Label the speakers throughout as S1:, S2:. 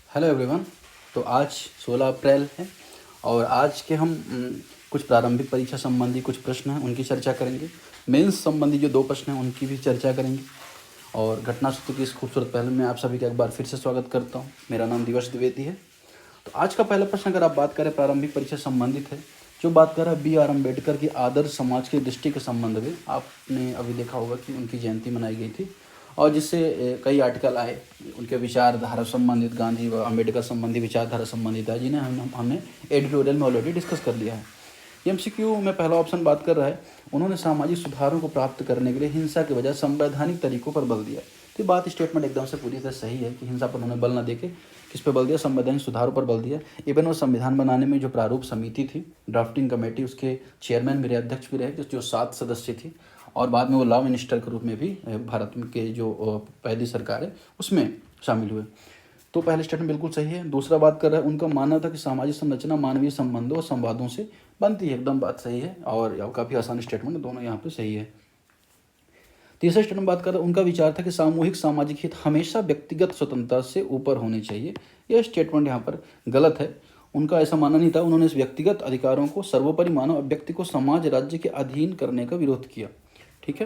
S1: Hello everyone. तो आज 16 अप्रैल है और आज के हम कुछ प्रारंभिक परीक्षा संबंधी कुछ प्रश्न हैं उनकी चर्चा करेंगे। मेंस संबंधी जो 2 प्रश्न हैं उनकी भी चर्चा करेंगे। और घटना सत्र की इस खूबसूरत पहल में आप सभी का एक बार फिर से स्वागत करता हूं। मेरा नाम दिवस द्विवेदी है। तो आज का पहला प्रश्न अगर आप बात करें प्रारंभिक परीक्षा संबंधित है, जो बात कर रहा है बी.आर. अम्बेडकर की आदर्श समाज की दृष्टि के संबंध में। आपने अभी देखा होगा कि उनकी जयंती मनाई गई थी और जिससे कई आर्टिकल आए उनके विचारधारा संबंधित, गांधी व अम्बेडकर संबंधी विचारधारा संबंधित है, जिन्हें हमने एडिटोरियल में ऑलरेडी डिस्कस कर लिया है। एमसीक्यू में पहला ऑप्शन बात कर रहा है, उन्होंने सामाजिक सुधारों को प्राप्त करने के लिए हिंसा के बजाय संवैधानिक तरीकों पर बल दिया। तो बात स्टेटमेंट एकदम से पूरी तरह सही है कि हिंसा पर उन्होंने बल न देके किस पे बल दिया, संवैधानिक सुधारों पर बल दिया। इवन वो संविधान बनाने में जो प्रारूप समिति थी, ड्राफ्टिंग कमेटी, उसके चेयरमैन मेरे अध्यक्ष भी रहे, जो 7 सदस्य थी, और बाद में वो लॉ मिनिस्टर के रूप में भी भारत के जो पहली सरकार है उसमें शामिल हुए। तो पहले स्टेटमेंट बिल्कुल सही है। दूसरा बात कर रहा है, उनका मानना था कि सामाजिक संरचना मानवीय संबंधों और संवादों से बनती है। एकदम बात सही है और काफ़ी आसान स्टेटमेंट, दोनों यहाँ पे सही है। तीसरा स्टेटमेंट बात कर रहा है, उनका विचार था कि सामूहिक सामाजिक हित हमेशा व्यक्तिगत स्वतंत्रता से ऊपर होनी चाहिए। यह स्टेटमेंट यहाँ पर गलत है। उनका ऐसा मानना नहीं था। उन्होंने इस व्यक्तिगत अधिकारों को सर्वोपरि माना और व्यक्ति को समाज राज्य के अधीन करने का विरोध किया। ठीक है,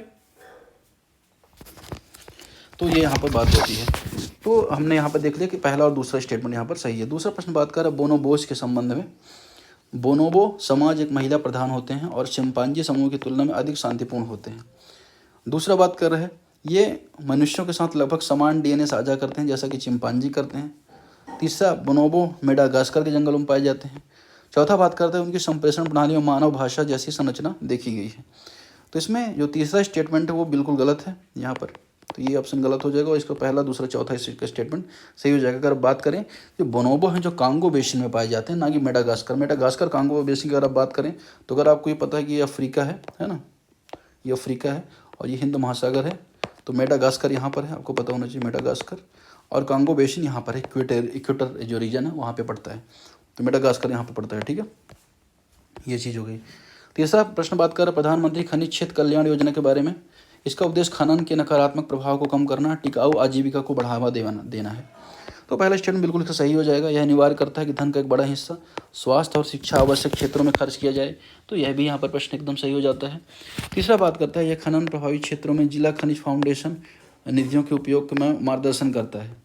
S1: तो ये यहाँ पर बात होती है। तो हमने यहाँ पर देख लिया कि पहला और दूसरा स्टेटमेंट यहाँ पर सही है। दूसरा प्रश्न बात कर रहा है बोनोबोस के संबंध में। बोनोबो समाज एक महिला प्रधान होते हैं और चिंपांजी समूह की तुलना में अधिक शांतिपूर्ण होते हैं। दूसरा बात कर रहे हैं, ये मनुष्यों के साथ लगभग समान डीएनए साझा करते हैं जैसा कि चिंपांजी करते हैं। तीसरा, बोनोबो मेडागास्कर के जंगलों में पाए जाते हैं। चौथा बात करते हैं, उनकी संप्रेषण प्रणाली में मानव भाषा जैसी संरचना देखी गई है। तो इसमें जो तीसरा स्टेटमेंट है वो बिल्कुल गलत है यहाँ पर, तो ये ऑप्शन गलत हो जाएगा और इसका पहला, दूसरा, चौथा इसका स्टेटमेंट सही हो जाएगा। अगर बात करें जो बोनोबो हैं जो कांगो बेसिन में पाए जाते हैं, ना कि मेडागास्कर कांगो बेसिन की अगर आप बात करें तो अगर आपको ये पता है कि ये अफ्रीका है ना, ये अफ्रीका है और ये हिंद महासागर है। तो मेडागास्कर यहाँ पर है, आपको पता होना चाहिए मेडागास्कर, और कांगो बेसिन यहाँ पर है, इक्वेटर जो रीजन है वहाँ पे पड़ता है। तो मेडागास्कर यहाँ पे पड़ता है। ठीक है, ये चीज़ हो गई। तीसरा प्रश्न बात कर रहा है प्रधानमंत्री खनिज क्षेत्र कल्याण योजना के बारे में। इसका उद्देश्य खनन के नकारात्मक प्रभाव को कम करना, टिकाऊ आजीविका को बढ़ावा देना है। तो पहला स्टेटमेंट बिल्कुल सही हो जाएगा। यह अनिवार्य करता है कि धन का एक बड़ा हिस्सा स्वास्थ्य और शिक्षा आवश्यक क्षेत्रों में खर्च किया जाए। तो यह भी यहाँ पर प्रश्न एकदम सही हो जाता है। तीसरा बात करता है, यह खनन प्रभावित क्षेत्रों में जिला खनिज फाउंडेशन निधियों के उपयोग में मार्गदर्शन करता है।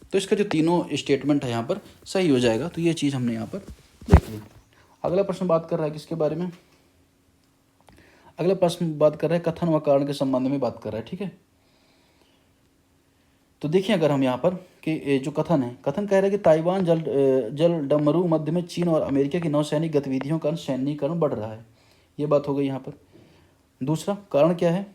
S1: तो इसका जो तीनों स्टेटमेंट है यहाँ पर सही हो जाएगा। तो ये चीज़ हमने यहाँ पर देख ली। अगला प्रश्न बात कर रहा है किसके बारे में, अगला प्रश्न बात कर रहा है कथन व कारण के संबंध में बात कर रहा है। ठीक है, तो देखिए अगर हम यहाँ पर कि जो कथन है, कथन कह रहा है कि ताइवान जल डमरू मध्य में चीन और अमेरिका की नौसैनिक गतिविधियों का सैन्यीकरण बढ़ रहा है। ये बात हो गई यहाँ पर। दूसरा कारण क्या है,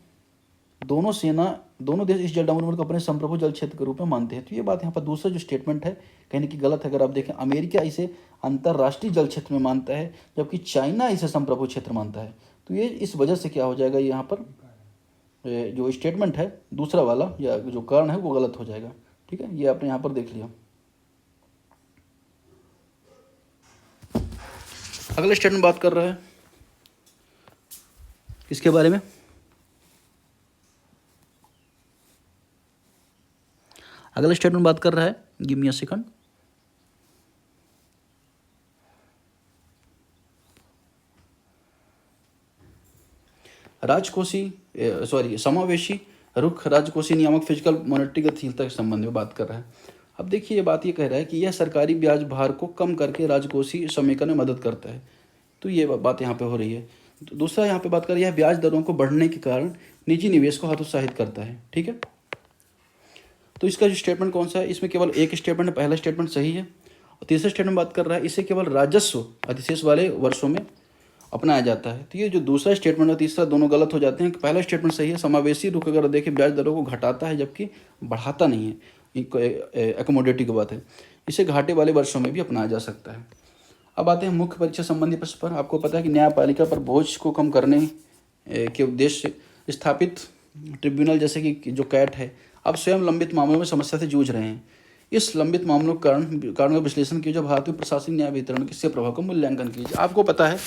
S1: दोनों देश इस जल डमरू को अपने संप्रभु जल क्षेत्र के रूप में मानते हैं। तो ये बात यहाँ पर दूसरा जो स्टेटमेंट है कहने की गलत है। अगर आप देखें, अमेरिका इसे अंतर्राष्ट्रीय जल क्षेत्र में मानता है जबकि चाइना इसे संप्रभु क्षेत्र मानता है। तो ये इस वजह से क्या हो जाएगा, यहाँ पर जो स्टेटमेंट है दूसरा वाला या जो कारण है वो गलत हो जाएगा। ठीक है, ये आपने यहाँ पर देख लिया। अगला स्टेटमेंट बात कर रहा है किसके बारे में, अगला स्टेटमेंट बात कर रहा है, गिव मी अ सेकंड, समावेशी रुख राजकोषीय नियामक फिजिकल मॉनेटरी गतिशीलता के संबंध में बात कर रहा है। अब देखिए, ये बात ये कह रहा है कि यह सरकारी ब्याज भार को कम करके राजकोषीय समेकन में मदद करता है। तो ये बात यहाँ पे हो रही है। तो दूसरा यहाँ पे बात कर रही है ब्याज दरों को बढ़ने के कारण निजी निवेश को हतोत्साहित करता है। ठीक है, तो इसका जो स्टेटमेंट कौन सा है, इसमें केवल एक स्टेटमेंट है, पहला स्टेटमेंट सही है। और तीसरा स्टेटमेंट बात कर रहा है इसे केवल राजस्व अधिशेष वाले वर्षों में अपनाया जाता है। तो ये जो दूसरा स्टेटमेंट और तीसरा दोनों गलत हो जाते हैं। पहला स्टेटमेंट सही है, समावेशी रुख अगर देखें ब्याज दरों को घटाता है जबकि बढ़ाता नहीं है, एकोमोडेटिव की बात है। इसे घाटे वाले वर्षों में भी अपनाया जा सकता है। अब आते हैं मुख्य परीक्षा संबंधी प्रश्न पर। आपको पता है कि न्यायपालिका पर बोझ को कम करने के उद्देश्य से स्थापित ट्रिब्यूनल जैसे कि जो कैट है, अब स्वयं लंबित मामलों में समस्या से जूझ रहे हैं। इस लंबित मामलों के कारण का विश्लेषण कीजिए, भारत में प्रशासनिक न्याय वितरण के प्रभाव का मूल्यांकन कीजिए। आपको पता है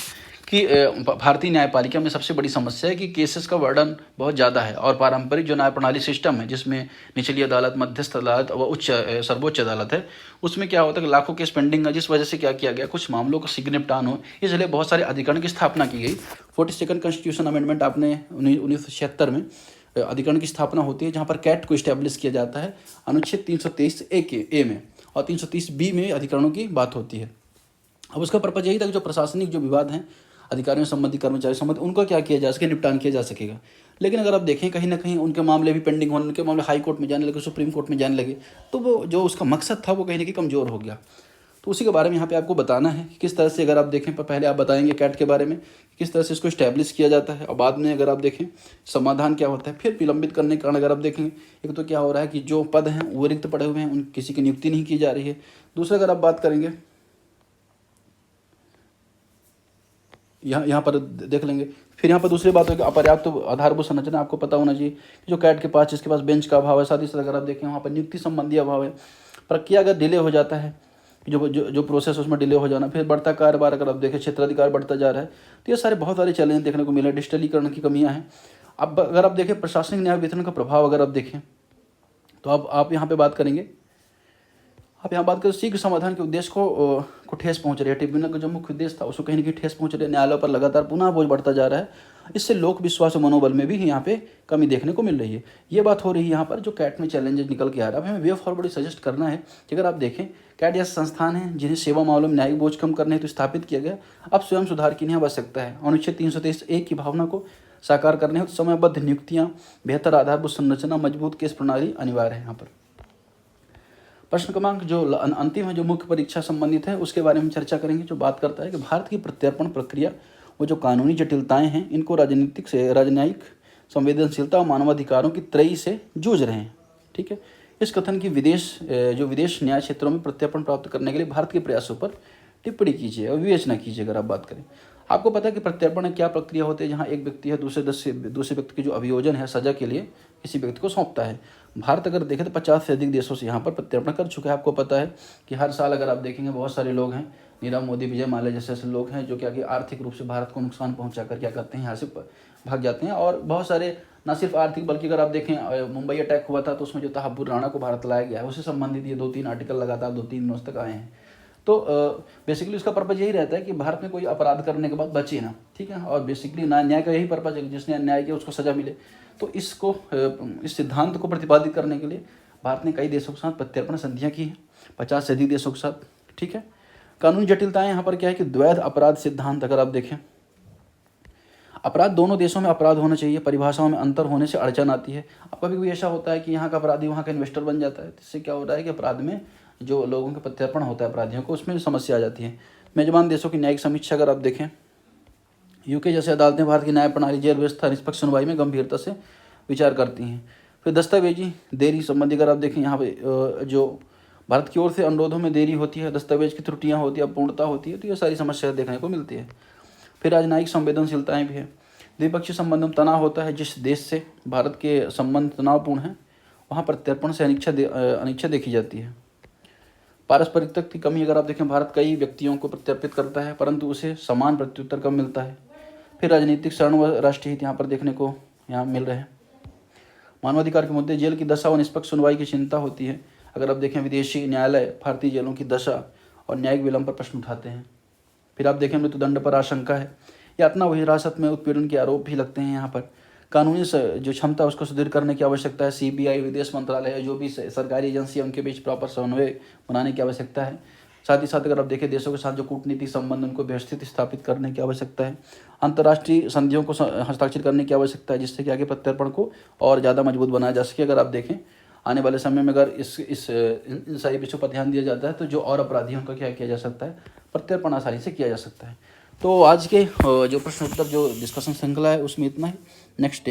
S1: कि भारतीय न्यायपालिका में सबसे बड़ी समस्या है कि केसेस का वर्डन बहुत ज़्यादा है और पारंपरिक जो न्याय प्रणाली सिस्टम है जिसमें निचली अदालत, मध्यस्थ अदालत व सर्वोच्च अदालत है, उसमें क्या होता है कि लाखों केस पेंडिंग है, जिस वजह से क्या किया गया, कुछ मामलों का शीघ्र निपटान हो, इसलिए बहुत सारे अधिकरण की स्थापना की गई। 42nd कॉन्स्टिट्यूशन अमेंडमेंट आपने 1976 में अधिकरण की स्थापना होती है, जहाँ पर कैट को इस्टेब्लिश किया जाता है अनुच्छेद 323A में, और 330B में अधिकरणों की बात होती है। अब उसका पर्पज यही था कि जो प्रशासनिक जो विवाद हैं, अधिकारियों संबंधी, कर्मचारी संबंधी, उनका क्या किया जा सके, निपटान किया जा सकेगा। लेकिन अगर आप देखें कहीं ना कहीं उनके मामले भी पेंडिंग होने, उनके मामले हाई कोर्ट में जाने लगे, सुप्रीम कोर्ट में जाने लगे, तो वो जो उसका मकसद था वो कहीं ना कहीं कमज़ोर हो गया। तो उसी के बारे में यहाँ पे आपको बताना है कि किस तरह से, अगर आप देखें पहले आप बताएंगे कैट के बारे में किस तरह से इसको इस्टेब्लिश किया जाता है, और बाद में अगर आप देखें समाधान क्या होता है। फिर विलंबित करने के कारण अगर आप देखेंगे, एक तो क्या हो रहा है कि जो पद हैं वो रिक्त पड़े हुए हैं, उन किसी की नियुक्ति नहीं की जा रही है। दूसरा अगर आप बात करेंगे, यहाँ पर देख लेंगे, फिर यहाँ पर दूसरी बात होगी अपर्याप्त तो आधारभूत संरचना। आपको पता होना चाहिए कि जो कैट के पास, जिसके पास बेंच का अभाव है, साथ ही साथ अगर आप देखें वहाँ पर नियुक्ति संबंधी अभाव है। प्रक्रिया अगर डिले हो जाता है, जो प्रोसेस उसमें डिले हो जाना, फिर बढ़ता कार्यभार अगर आप देखें क्षेत्राधिकार बढ़ता जा रहा है, तो ये सारे बहुत सारे चैलेंज देखने को मिले। डिजिटलीकरण की कमियाँ हैं। अब अगर आप देखें प्रशासनिक न्याय वितरण का प्रभाव अगर आप देखें, तो आप यहाँ पे बात करेंगे, आप यहाँ बात करें शीघ्र समाधान के उद्देश्य को ठेस पहुँच रही है। ट्रिब्यूनल का जो मुख्य उद्देश्य था उसको कहीं ना कहीं ठेस पहुँच रही है। न्यायालयों पर लगातार पुनः बोझ बढ़ता जा रहा है। इससे लोक विश्वास और मनोबल में भी यहाँ पे कमी देखने को मिल रही है। ये बात हो रही है यहाँ पर जो कैट में चैलेंजेस निकल के आ रहा है। अब हमें वे फॉरवर्ड सजेस्ट करना है कि अगर आप देखें कैट ऐसे संस्थान हैं जिन्हें सेवा मामलों में न्यायिक बोझ कम करने हेतु स्थापित किया गया। अब स्वयं सुधार की नहीं आवश्यकता है। अनुच्छेद 323A की भावना को साकार करने हेतु समयबद्ध नियुक्तियाँ, बेहतर आधारभूत संरचना, मजबूत केस प्रणाली अनिवार्य है। यहाँ पर प्रश्न क्रमांक जो अंतिम है, जो मुख्य परीक्षा संबंधित है, उसके बारे में चर्चा करेंगे, जो बात करता है कि भारत की प्रत्यर्पण प्रक्रिया वो जो कानूनी जटिलताएं हैं, इनको राजनयिक संवेदनशीलता और मानवाधिकारों की त्रयी से जूझ रहे हैं। ठीक है, इस कथन की विदेश न्याय क्षेत्रों में प्रत्यर्पण प्राप्त करने के लिए भारत के प्रयासों पर टिप्पणी कीजिए और विवेचना कीजिए। अगर आप बात करें, आपको पता है कि प्रत्यर्पण एक क्या प्रक्रिया होती है, जहाँ एक व्यक्ति है दूसरे व्यक्ति की जो अभियोजन है सजा के लिए किसी व्यक्ति को सौंपता है। भारत अगर देखें तो 50 से अधिक देशों से यहाँ पर प्रत्यर्पण कर चुका है। आपको पता है कि हर साल अगर आप देखेंगे बहुत सारे लोग हैं, नीरव मोदी, विजय माल्या जैसे ऐसे लोग हैं जो क्या कि आर्थिक रूप से भारत को नुकसान पहुँचा कर क्या करते हैं, यहाँ से भाग जाते हैं। और बहुत सारे न सिर्फ आर्थिक बल्कि अगर आप देखें मुंबई अटैक हुआ था तो उसमें जो तहाबुर राणा को भारत लाया गया है, उससे संबंधित ये 2-3 आर्टिकल लगातार 2-3 दिनों तक आए हैं। तो बेसिकली उसका पर्पज़ यही रहता है कि भारत में कोई अपराध करने के बाद बचे ना। ठीक है, और बेसिकली न्याय का यही पर्पज़ है कि जिसने अन्याय किया उसको सज़ा मिले। तो इस सिद्धांत को प्रतिपादित करने के लिए भारत ने कई देशों के साथ प्रत्यर्पण संधियाँ की हैं, 50 से अधिक देशों के साथ। ठीक है, कानूनी जटिलताएं यहाँ पर क्या है कि द्वैध अपराध सिद्धांत अगर आप देखें, अपराध दोनों देशों में अपराध होना चाहिए, परिभाषाओं में अंतर होने से अड़चन आती है। अब कभी कभी ऐसा होता है कि यहाँ का अपराधी वहाँ का इन्वेस्टर बन जाता है, इससे क्या हो रहा है कि अपराध में जो लोगों का प्रत्यर्पण होता है अपराधियों को, उसमें समस्या आ जाती है। मेजबान देशों की न्यायिक समीक्षा अगर आप देखें, यूके जैसे अदालतें भारत की न्याय प्रणाली, जेल व्यवस्था, निष्पक्ष सुनवाई में गंभीरता से विचार करती हैं। फिर दस्तावेजी देरी संबंधी अगर आप देखें, यहाँ पे जो भारत की ओर से अनुरोधों में देरी होती है, दस्तावेज की त्रुटियाँ होती है, अपूर्णता होती है, तो ये सारी समस्या देखने को मिलती है। फिर राजनयिक संवेदनशीलताएँ भी है। द्विपक्षीय संबंधों में तनाव होता है, जिस देश से भारत के संबंध तनावपूर्ण हैं वहाँ प्रत्यर्पण से अनिच्छा देखी जाती है। पारस्परिकता की कमी अगर आप देखें, भारत कई व्यक्तियों को प्रत्यर्पित करता है परंतु उसे समान प्रत्युत्तर कम मिलता है। फिर राजनीतिक शरण व राष्ट्रीय हित यहाँ पर देखने को मिल रहे हैं। मानवाधिकार के मुद्दे, जेल की दशा व निष्पक्ष सुनवाई की चिंता होती है। अगर आप देखें विदेशी न्यायालय भारतीय जेलों की दशा और न्यायिक विलंब पर प्रश्न उठाते हैं। फिर आप देखें मृत्युदंड पर आशंका है, यातना व हिरासत में उत्पीड़न के आरोप भी लगते हैं। यहाँ पर कानूनी जो क्षमता उसको सुदृढ़ करने की आवश्यकता है। CBI, विदेश मंत्रालय, जो भी सरकारी एजेंसी है उनके बीच प्रॉपर समन्वय बनाने की आवश्यकता है। साथ ही साथ अगर आप देखें देशों के साथ जो कूटनीतिक संबंध उनको व्यवस्थित स्थापित करने की आवश्यकता है। अंतर्राष्ट्रीय संधियों को हस्ताक्षर करने की आवश्यकता है, जिससे कि आगे प्रत्यर्पण को और ज़्यादा मजबूत बनाया जा सके। अगर आप देखें आने वाले समय में अगर इन सारी विषयों पर ध्यान दिया जाता है तो जो और अपराधियों का क्या किया जा सकता है, प्रत्यर्पण आसानी से किया जा सकता है। तो आज के जो प्रश्न उत्तर जो डिस्कशन श्रृंखला है उसमें इतना ही। Next day